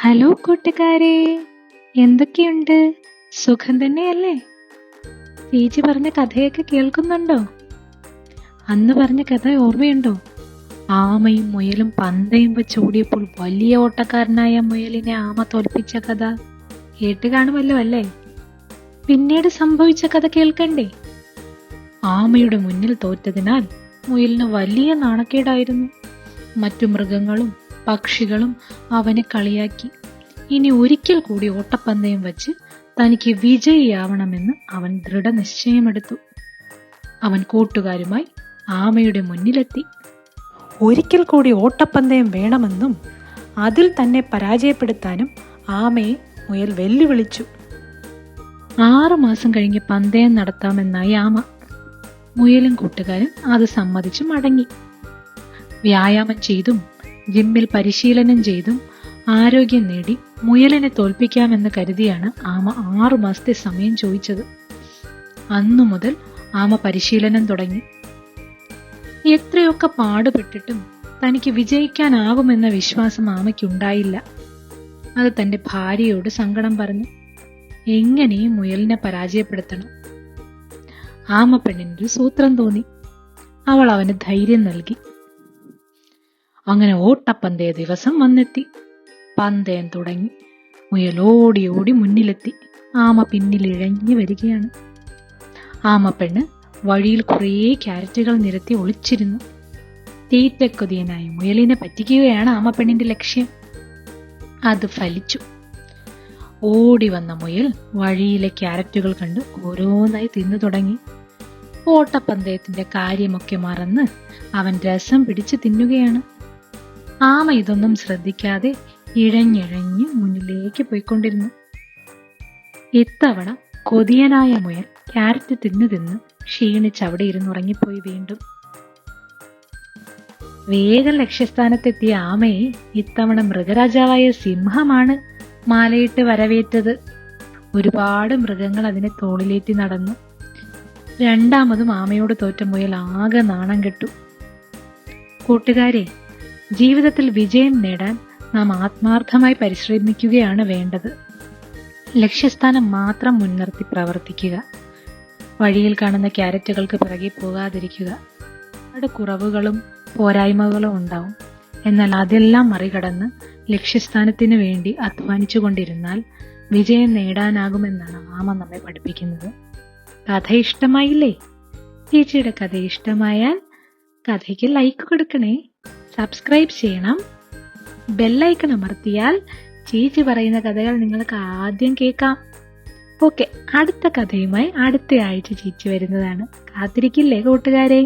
Hello കൂട്ടുകാരെ, എന്തൊക്കെയുണ്ട്? സുഖം തന്നെയല്ലേ? ചേച്ചി പറഞ്ഞ കഥയൊക്കെ കേൾക്കുന്നുണ്ടോ? അന്ന് പറഞ്ഞ കഥ ഓർമ്മയുണ്ടോ? ആമയും മുയലും പന്തയം വെച്ച് ഓടിയപ്പോൾ വലിയ ഓട്ടക്കാരനായ മുയലിനെ ആമ തോൽപ്പിച്ച കഥ കേട്ട് കാണുമല്ലോ അല്ലേ? പിന്നീട് സംഭവിച്ച കഥ കേൾക്കണ്ടേ? ആമയുടെ മുന്നിൽ തോറ്റതിനാൽ മുയലിന് വലിയ നാണക്കേടായിരുന്നു. മറ്റു മൃഗങ്ങളും പക്ഷികളും അവനെ കളിയാക്കി. ഇനി ഒരിക്കൽ കൂടി ഓട്ടപ്പന്തയം വച്ച് തനിക്ക് വിജയിയാവണമെന്ന് അവൻ ദൃഢനിശ്ചയമെടുത്തു. അവൻ കൂട്ടുകാരുമായി ആമയുടെ മുന്നിലെത്തി. ഒരിക്കൽ കൂടി ഓട്ടപ്പന്തയം വേണമെന്നും അതിൽ തന്നെ പരാജയപ്പെടുത്താനും ആമയെ മുയൽ വെല്ലുവിളിച്ചു. 6 മാസം കഴിഞ്ഞ് പന്തയം നടത്താമെന്നായി ആമ. മുയലും കൂട്ടുകാരും അത് സമ്മതിച്ചു മടങ്ങി. വ്യായാമം ചെയ്തും ജിമ്മിൽ പരിശീലനം ചെയ്തും ആരോഗ്യം നേടി മുയലിനെ തോൽപ്പിക്കാമെന്ന് കരുതിയാണ് ആമ 6 മാസത്തെ സമയം ചോദിച്ചത്. അന്നു മുതൽ ആമ പരിശീലനം തുടങ്ങി. എത്രയൊക്കെ പാടുപെട്ടിട്ടും തനിക്ക് വിജയിക്കാനാകുമെന്ന വിശ്വാസം ആമയ്ക്കുണ്ടായില്ല. അത് തന്റെ ഭാര്യയോട് സങ്കടം പറഞ്ഞു. എങ്ങനെയും മുയലിനെ പരാജയപ്പെടുത്തണം. ആമ പെണ്ണിനൊരു സൂത്രം തോന്നി. അവൾ അവന് ധൈര്യം നൽകി. അങ്ങനെ ഓട്ടപ്പന്തയ ദിവസം വന്നെത്തി. പന്തയം തുടങ്ങി. മുയൽ ഓടി ഓടി മുന്നിലെത്തി. ആമ പിന്നിൽ ഇഴഞ്ഞു വരികയാണ്. ആമ പെണ്ണ് വഴിയിൽ കുറേ ക്യാരറ്റുകൾ നിരത്തി ഒളിച്ചിരുന്നു. തീറ്റക്കൊതിയനായ മുയലിനെ പറ്റിക്കുകയാണ് ആമ പെണ്ണിന്റെ ലക്ഷ്യം. അത് ഫലിച്ചു. ഓടി വന്ന മുയൽ വഴിയിലെ ക്യാരറ്റുകൾ കണ്ട് ഓരോന്നായി തിന്നു തുടങ്ങി. ഓട്ടപ്പന്തയത്തിന്റെ കാര്യമൊക്കെ മറന്ന് അവൻ രസം പിടിച്ച് തിന്നുകയാണ്. ആമ ഇതൊന്നും ശ്രദ്ധിക്കാതെ ഇഴഞ്ഞിഴഞ്ഞ് മുന്നിലേക്ക് പോയിക്കൊണ്ടിരുന്നു. ഇത്തവണ കൊതിയനായ മുയൽ ക്യാരറ്റ് തിന്ന് ക്ഷീണിച്ച് അവിടെ ഇരുന്നുറങ്ങിപ്പോയി. വീണ്ടും വേഗം ലക്ഷ്യസ്ഥാനത്തെത്തിയ ആമയെ ഇത്തവണ മൃഗരാജാവായ സിംഹമാണ് മാലയിട്ട് വരവേറ്റത്. ഒരുപാട് മൃഗങ്ങൾ അതിനെ തോളിലേറ്റി നടന്നു. രണ്ടാമതും ആമയോട് തോറ്റ മുയൽ ആകെ നാണം കെട്ടു. കൂട്ടുകാരെ, ജീവിതത്തിൽ വിജയം നേടാൻ നാം ആത്മാർത്ഥമായി പരിശ്രമിക്കുകയാണ് വേണ്ടത്. ലക്ഷ്യസ്ഥാനം മാത്രം മുൻനിർത്തി പ്രവർത്തിക്കുക. വഴിയിൽ കാണുന്ന ക്യാരറ്റുകൾക്ക് പിറകെ പോകാതിരിക്കുക. ഒരുപാട് കുറവുകളും പോരായ്മകളും ഉണ്ടാവും. എന്നാൽ അതെല്ലാം മറികടന്ന് ലക്ഷ്യസ്ഥാനത്തിന് വേണ്ടി അധ്വാനിച്ചു കൊണ്ടിരുന്നാൽ വിജയം നേടാനാകുമെന്നാണ് ആമ നമ്മെ പഠിപ്പിക്കുന്നത്. കഥ ഇഷ്ടമായില്ലേ? ചേച്ചിയുടെ കഥ ഇഷ്ടമായാൽ കഥയ്ക്ക് ലൈക്ക് കൊടുക്കണേ, സബ്സ്ക്രൈബ് ചെയ്യണം. ബെല്ലൈക്കൺ അമർത്തിയാൽ ചേച്ചി പറയുന്ന കഥകൾ നിങ്ങൾക്ക് ആദ്യം കേൾക്കാം. ഓക്കെ, അടുത്ത കഥയുമായി അടുത്ത ആഴ്ച ചേച്ചി വരുന്നതാണ്. കാത്തിരിക്കില്ലേ കൂട്ടുകാരെ?